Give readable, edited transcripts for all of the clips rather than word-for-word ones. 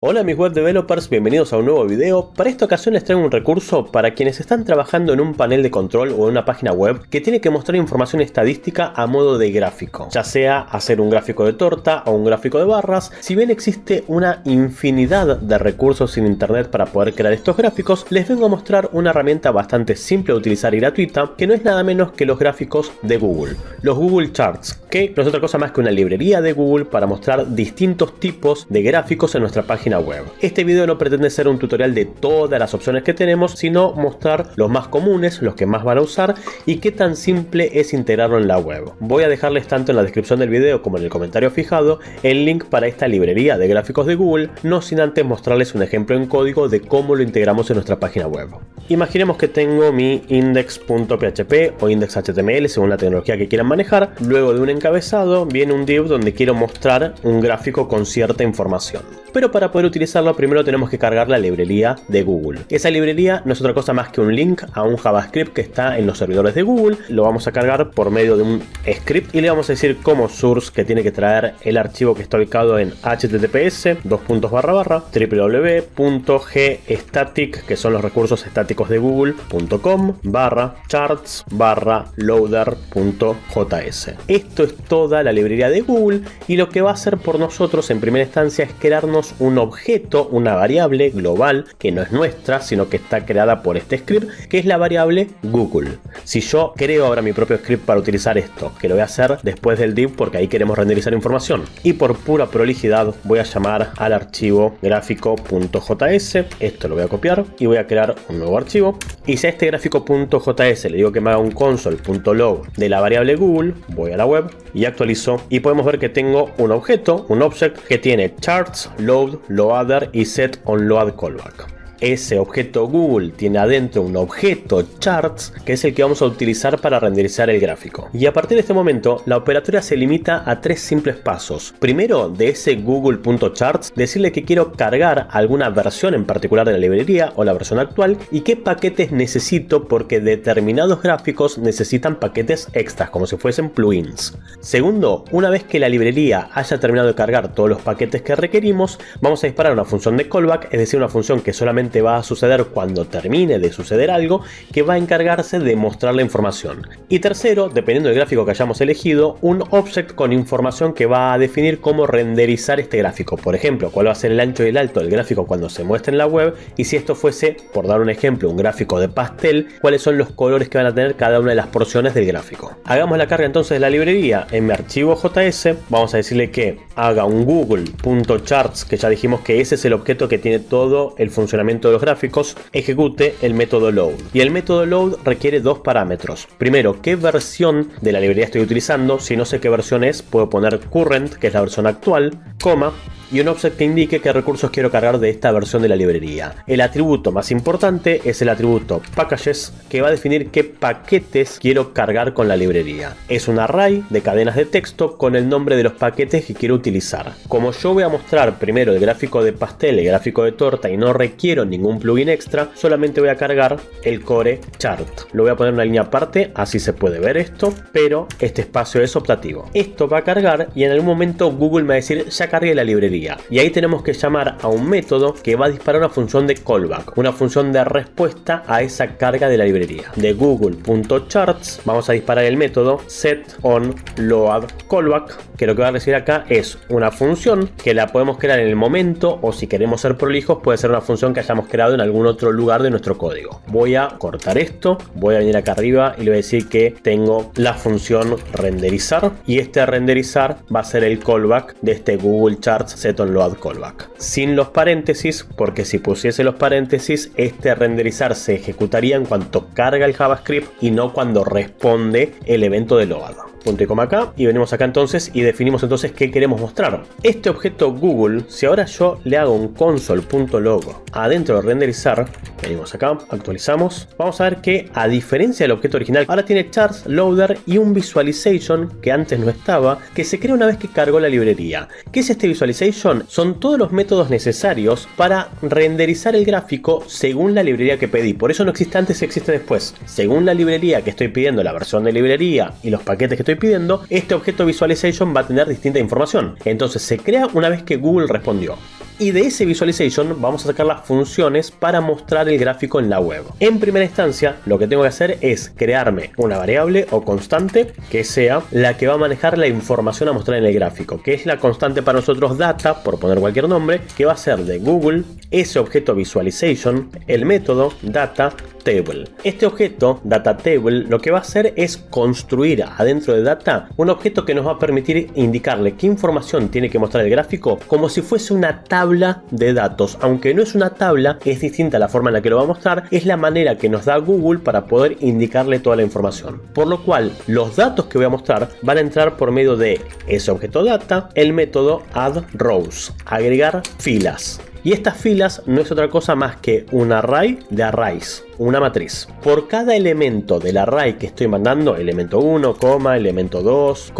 Hola mis web developers, bienvenidos a un nuevo video. Para esta ocasión les traigo un recurso para quienes están trabajando en un panel de control o en una página web que tiene que mostrar información estadística a modo de gráfico, ya sea hacer un gráfico de torta o un gráfico de barras. Si bien existe una infinidad de recursos en internet para poder crear estos gráficos, les vengo a mostrar una herramienta bastante simple de utilizar y gratuita, que no es nada menos que los gráficos de Google, los Google Charts, que no es otra cosa más que una librería de Google para mostrar distintos tipos de gráficos en nuestra página web. Este video no pretende ser un tutorial de todas las opciones que tenemos, sino mostrar los más comunes, los que más van a usar y qué tan simple es integrarlo en la web. Voy a dejarles tanto en la descripción del video como en el comentario fijado el link para esta librería de gráficos de Google, no sin antes mostrarles un ejemplo en código de cómo lo integramos en nuestra página web. Imaginemos que tengo mi index.php o index.html según la tecnología que quieran manejar. Luego de un encabezado viene un div donde quiero mostrar un gráfico con cierta información. Pero para poder utilizarlo primero tenemos que cargar la librería de Google. Esa librería no es otra cosa más que un link a un JavaScript que está en los servidores de Google. Lo vamos a cargar por medio de un script y le vamos a decir como source que tiene que traer el archivo que está ubicado en https://www.gstatic, que son los recursos estáticos de google.com /charts/loader.js. Esto es toda la librería de Google y lo que va a hacer por nosotros en primera instancia es crearnos un objeto, una variable global que no es nuestra, sino que está creada por este script, que es la variable Google. Si yo creo ahora mi propio script para utilizar esto, que lo voy a hacer después del div porque ahí queremos renderizar información, y por pura prolijidad voy a llamar al archivo gráfico.js. Esto lo voy a copiar y voy a crear un nuevo archivo, y si a este gráfico.js le digo que me haga un console.log de la variable Google, voy a la web y actualizo y podemos ver que tengo un objeto, un object que tiene charts, load, loader y set on load callback. Ese objeto Google tiene adentro un objeto charts que es el que vamos a utilizar para renderizar el gráfico. Y a partir de este momento la operatoria se limita a tres simples pasos. Primero, de ese google.charts decirle que quiero cargar alguna versión en particular de la librería o la versión actual y qué paquetes necesito, porque determinados gráficos necesitan paquetes extras como si fuesen plugins. Segundo, una vez que la librería haya terminado de cargar todos los paquetes que requerimos, vamos a disparar una función de callback, es decir, una función que solamente va a suceder cuando termine de suceder algo, que va a encargarse de mostrar la información. Y tercero, dependiendo del gráfico que hayamos elegido, un object con información que va a definir cómo renderizar este gráfico. Por ejemplo, cuál va a ser el ancho y el alto del gráfico cuando se muestre en la web, y si esto fuese, por dar un ejemplo, un gráfico de pastel, cuáles son los colores que van a tener cada una de las porciones del gráfico. Hagamos la carga entonces de la librería en mi archivo JS. Vamos a decirle que haga un google.charts, que ya dijimos que ese es el objeto que tiene todo el funcionamiento de los gráficos, ejecute el método load. Y el método load requiere dos parámetros. Primero, qué versión de la librería estoy utilizando. Si no sé qué versión es, puedo poner current, que es la versión actual, coma, y un offset que indique qué recursos quiero cargar de esta versión de la librería. El atributo más importante es el atributo packages, que va a definir qué paquetes quiero cargar con la librería. Es un array de cadenas de texto con el nombre de los paquetes que quiero utilizar. Como yo voy a mostrar primero el gráfico de pastel, el gráfico de torta, y no requiero ningún plugin extra, solamente voy a cargar el core chart. Lo voy a poner en una línea aparte, así se puede ver esto, pero este espacio es optativo. Esto va a cargar y en algún momento Google me va a decir ya cargué la librería. Y ahí tenemos que llamar a un método que va a disparar una función de callback, una función de respuesta a esa carga de la librería. De google.charts vamos a disparar el método setOnLoadCallback, que lo que va a recibir acá es una función que la podemos crear en el momento, o si queremos ser prolijos puede ser una función que hayamos creado en algún otro lugar de nuestro código. Voy a cortar esto, voy a venir acá arriba y le voy a decir que tengo la función renderizar, y este renderizar va a ser el callback de este Google Charts setOnLoadCallback, sin los paréntesis, porque si pusiese los paréntesis este renderizar se ejecutaría en cuanto carga el JavaScript y no cuando responde el evento de load. Punto y coma acá, y venimos acá entonces y definimos entonces qué queremos mostrar. Este objeto Google, si ahora yo le hago un console.log adentro de renderizar, venimos acá, actualizamos, vamos a ver que a diferencia del objeto original, ahora tiene charts, loader y un visualization que antes no estaba, que se crea una vez que cargó la librería. ¿Qué es este visualization? Son todos los métodos necesarios para renderizar el gráfico según la librería que pedí. Por eso no existe antes y existe después. Según la librería que estoy pidiendo, la versión de librería y los paquetes que estoy pidiendo, este objeto visualization va a tener distinta información. Entonces se crea una vez que Google respondió. y de ese visualization vamos a sacar las funciones para mostrar el gráfico en la web. En primera instancia, lo que tengo que hacer es crearme una variable o constante que sea la que va a manejar la información a mostrar en el gráfico, que es la constante para nosotros data, por poner cualquier nombre, que va a ser de Google, ese objeto visualization, el método data table. Este objeto data table lo que va a hacer es construir adentro de data un objeto que nos va a permitir indicarle qué información tiene que mostrar el gráfico como si fuese una tabla de datos. Aunque no es una tabla, es distinta a la forma en la que lo va a mostrar, es la manera que nos da Google para poder indicarle toda la información. Por lo cual los datos que voy a mostrar van a entrar por medio de ese objeto data, el método add rows, agregar filas. Y estas filas no es otra cosa más que un array de arrays, una matriz. Por cada elemento del array que estoy mandando, elemento 1, elemento 2,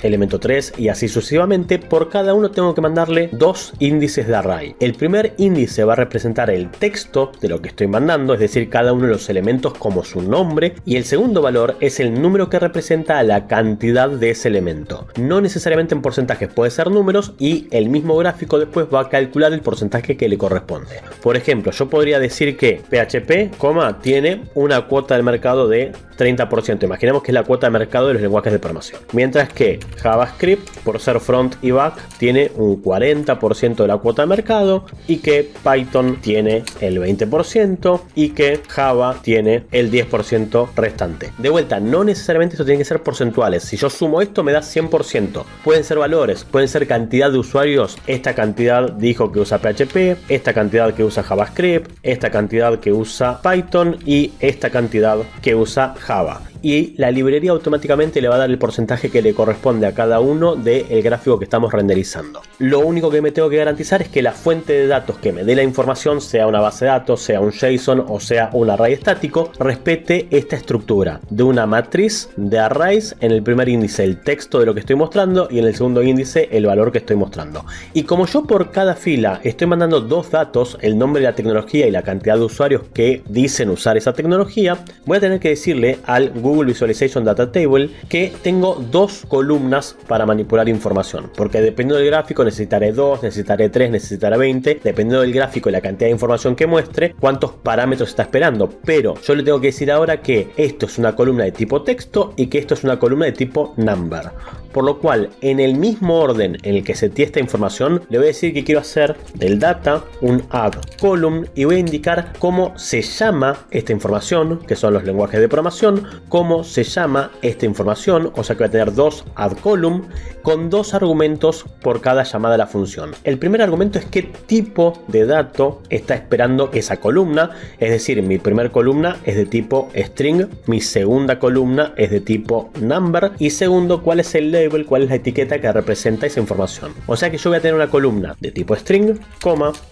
elemento 3 y así sucesivamente, por cada uno tengo que mandarle dos índices de array. El primer índice va a representar el texto de lo que estoy mandando, es decir, cada uno de los elementos como su nombre, y el segundo valor es el número que representa la cantidad de ese elemento. No necesariamente en porcentajes, puede ser números, y el mismo gráfico después va a calcular el porcentaje que le corresponde. Por ejemplo, yo podría decir que PHP, tiene una cuota del mercado de 30%. Imaginemos que es la cuota de mercado de los lenguajes de programación. Mientras que JavaScript, por ser front y back, tiene un 40% de la cuota de mercado, y que Python tiene el 20% y que Java tiene el 10% restante. De vuelta, no necesariamente esto tiene que ser porcentuales. Si yo sumo esto me da 100%. Pueden ser valores, pueden ser cantidad de usuarios. Esta cantidad dijo que usa PHP, esta cantidad que usa JavaScript, esta cantidad que usa Python y esta cantidad que usa Java. Y la librería automáticamente le va a dar el porcentaje que le corresponde a cada uno del gráfico que estamos renderizando. Lo único que me tengo que garantizar es que la fuente de datos que me dé la información, sea una base de datos, sea un JSON o sea un array estático, respete esta estructura de una matriz de arrays. En el primer índice el texto de lo que estoy mostrando y en el segundo índice el valor que estoy mostrando. Y como yo por cada fila estoy mandando dos datos, el nombre de la tecnología y la cantidad de usuarios que dicen usar esa tecnología, voy a tener que decirle al Google Visualization Data Table que tengo dos columnas para manipular información, porque dependiendo del gráfico necesitaré 2, necesitaré 3, necesitaré 20, dependiendo del gráfico y la cantidad de información que muestre, cuántos parámetros está esperando. Pero yo le tengo que decir ahora que esto es una columna de tipo texto y que esto es una columna de tipo number. Por lo cual, en el mismo orden en el que seteé esta información, le voy a decir que quiero hacer del data un add column y voy a indicar cómo se llama esta información, que son los lenguajes de programación, cómo se llama esta información, o sea que voy a tener dos add column con dos argumentos por cada llamada a la función. El primer argumento es qué tipo de dato está esperando esa columna, es decir, mi primer columna es de tipo string, mi segunda columna es de tipo number y segundo, cuál es el label, cuál es la etiqueta que representa esa información. O sea que yo voy a tener una columna de tipo string,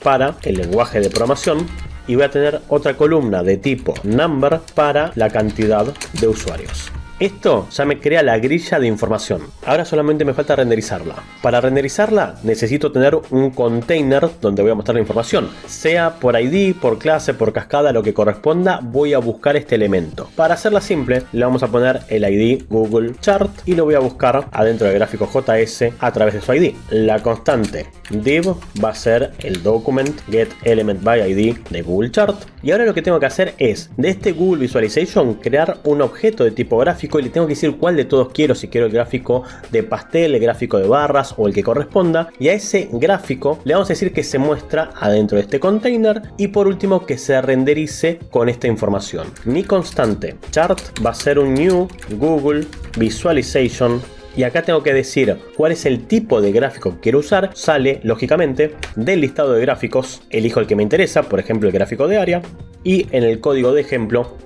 para el lenguaje de programación, y voy a tener otra columna de tipo number para la cantidad de usuarios. Esto ya me crea la grilla de información. Ahora solamente me falta renderizarla. Para renderizarla necesito tener un container donde voy a mostrar la información. Sea por ID, por clase, por cascada, lo que corresponda, voy a buscar este elemento. Para hacerla simple, le vamos a poner el ID Google Chart y lo voy a buscar adentro del gráfico JS a través de su ID. La constante div va a ser el document getElementById de Google Chart. Y ahora lo que tengo que hacer es, de este Google Visualization, crear un objeto de tipo gráfico y le tengo que decir cuál de todos quiero, si quiero el gráfico de pastel, el gráfico de barras o el que corresponda. Y a ese gráfico le vamos a decir que se muestra adentro de este container y por último que se renderice con esta información. Mi constante chart va a ser un new Google Visualization. Y acá tengo que decir cuál es el tipo de gráfico que quiero usar. Sale, lógicamente, del listado de gráficos. Elijo el que me interesa, por ejemplo el gráfico de área. Y en el código de ejemplo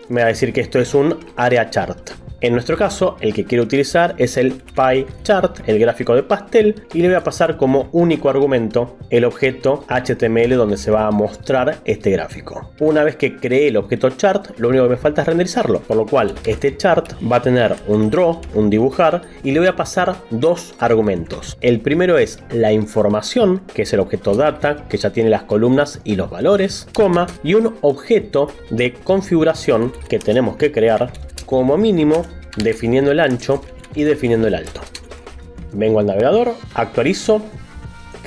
me va a decir que esto es un área chart. En nuestro caso, el que quiero utilizar es el pie chart, el gráfico de pastel, y le voy a pasar como único argumento el objeto HTML donde se va a mostrar este gráfico. Una vez que creé el objeto chart, lo único que me falta es renderizarlo, por lo cual este chart va a tener un draw, un dibujar, y le voy a pasar dos argumentos. El primero es la información, que es el objeto data, que ya tiene las columnas y los valores, coma, y un objeto de configuración que tenemos que crear como mínimo definiendo el ancho y definiendo el alto. Vengo al navegador, actualizo,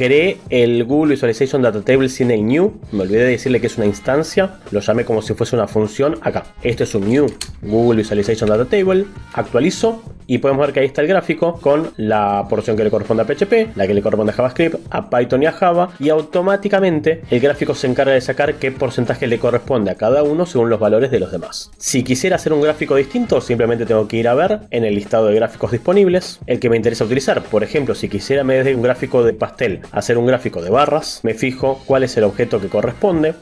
creé el Google Visualization Data Table sin el new. Me olvidé de decirle que es una instancia. Lo llamé como si fuese una función. Acá, este es un new Google Visualization Data Table. Actualizo y podemos ver que ahí está el gráfico con la porción que le corresponde a PHP, la que le corresponde a JavaScript, a Python y a Java. Y automáticamente el gráfico se encarga de sacar qué porcentaje le corresponde a cada uno según los valores de los demás. Si quisiera hacer un gráfico distinto, simplemente tengo que ir a ver en el listado de gráficos disponibles el que me interesa utilizar. Por ejemplo, si quisiera en vez de un gráfico de pastel hacer un gráfico de barras, me fijo cuál es el objeto que corresponde.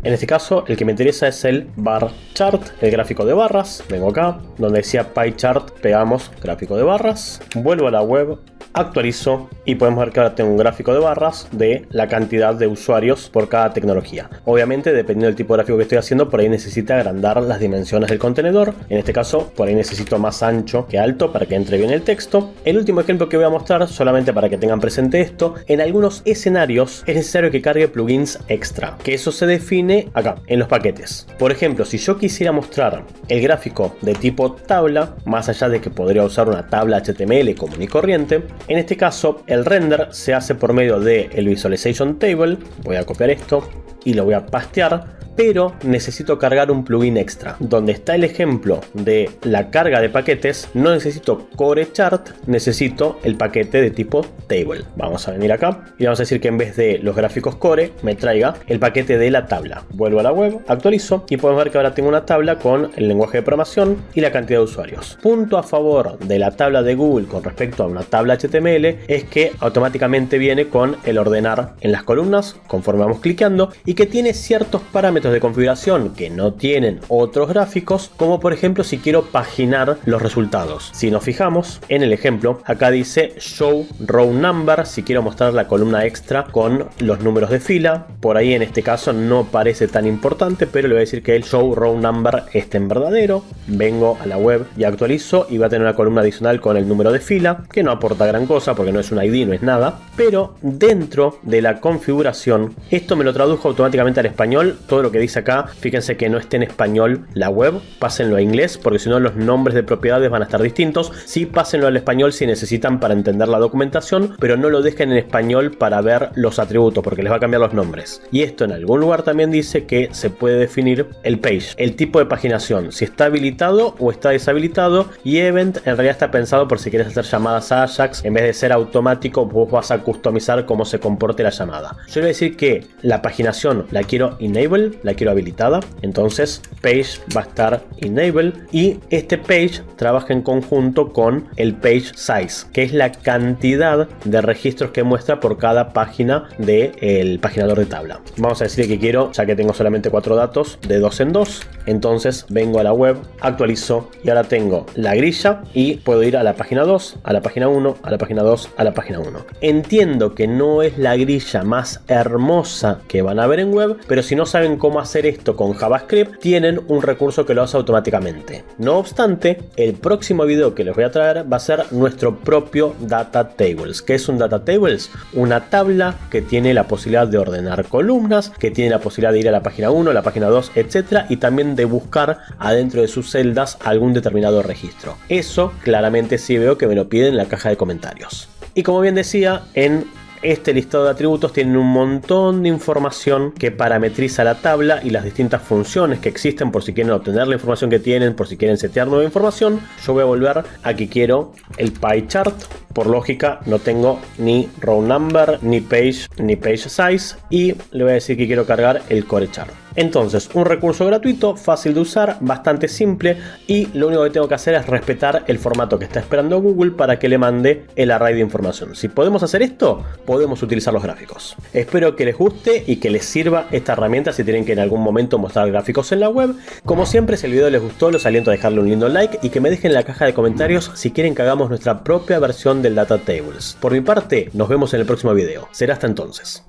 En este caso, el que me interesa es el bar chart, el gráfico de barras. Vengo acá, donde decía pie chart, pegamos gráfico de barras. Vuelvo a la web, actualizo y podemos ver que ahora tengo un gráfico de barras de la cantidad de usuarios por cada tecnología. Obviamente, dependiendo del tipo de gráfico que estoy haciendo, por ahí necesita agrandar las dimensiones del contenedor. En este caso, por ahí necesito más ancho que alto para que entre bien el texto. El último ejemplo que voy a mostrar, solamente para que tengan presente esto, en algunos escenarios es necesario que cargue plugins extra, que eso se define acá, en los paquetes. Por ejemplo, si yo quisiera mostrar el gráfico de tipo tabla, más allá de que podría usar una tabla HTML común y corriente, en este caso el render se hace por medio del Visualization Table. Voy a copiar esto y lo voy a pastear. Pero necesito cargar un plugin extra. Donde está el ejemplo de la carga de paquetes, no necesito Core Chart, necesito el paquete de tipo Table. Vamos a venir acá y vamos a decir que en vez de los gráficos Core, me traiga el paquete de la tabla. Vuelvo a la web, actualizo y podemos ver que ahora tengo una tabla con el lenguaje de programación y la cantidad de usuarios. Punto a favor de la tabla de Google con respecto a una tabla HTML es que automáticamente viene con el ordenar en las columnas conforme vamos cliqueando y que tiene ciertos parámetros de configuración que no tienen otros gráficos, como por ejemplo si quiero paginar los resultados. Si nos fijamos en el ejemplo, acá dice show row number, si quiero mostrar la columna extra con los números de fila. Por ahí en este caso no parece tan importante, pero le voy a decir que el show row number esté en verdadero. Vengo a la web y actualizo y va a tener una columna adicional con el número de fila, que no aporta gran cosa porque no es un ID, no es nada, pero dentro de la configuración esto me lo tradujo automáticamente al español. Todo lo que dice acá, fíjense que no esté en español la web, pásenlo a inglés porque si no los nombres de propiedades van a estar distintos. Sí, pásenlo al español si necesitan para entender la documentación, pero no lo dejen en español para ver los atributos porque les va a cambiar los nombres. Y esto en algún lugar también dice que se puede definir el page, el tipo de paginación, si está habilitado o está deshabilitado, y event en realidad está pensado por si quieres hacer llamadas a Ajax, en vez de ser automático vos vas a customizar cómo se comporte la llamada. Yo le voy a decir que la paginación la quiero enable, la quiero habilitada, entonces page va a estar enable y este page trabaja en conjunto con el page size, que es la cantidad de registros que muestra por cada página del paginador de tabla. Vamos a decir que quiero, ya que tengo solamente 4 datos, de 2 en 2, entonces vengo a la web, actualizo y ahora tengo la grilla y puedo ir a la página 2, a la página 1, a la página 2, a la página 1. Entiendo que no es la grilla más hermosa que van a ver en web, pero si no saben cómo hacer esto con JavaScript, tienen un recurso que lo hace automáticamente. No obstante, el próximo video que les voy a traer va a ser nuestro propio Data Tables. ¿Qué es un Data Tables? Una tabla que tiene la posibilidad de ordenar columnas, que tiene la posibilidad de ir a la página 1, la página 2, etcétera, y también de buscar adentro de sus celdas algún determinado registro. Eso claramente sí veo que me lo piden en la caja de comentarios. Y como bien decía, en este listado de atributos tienen un montón de información que parametriza la tabla y las distintas funciones que existen por si quieren obtener la información que tienen, por si quieren setear nueva información. Yo voy a volver a que quiero el pie chart. Por lógica no tengo ni row number, ni page size, y le voy a decir que quiero cargar el core chart. Entonces, un recurso gratuito, fácil de usar, bastante simple, y lo único que tengo que hacer es respetar el formato que está esperando Google para que le mande el array de información. Si podemos hacer esto, podemos utilizar los gráficos. Espero que les guste y que les sirva esta herramienta si tienen que en algún momento mostrar gráficos en la web. Como siempre, si el video les gustó, los aliento a dejarle un lindo like y que me dejen en la caja de comentarios si quieren que hagamos nuestra propia versión del Data Tables. Por mi parte, nos vemos en el próximo video. Será hasta entonces.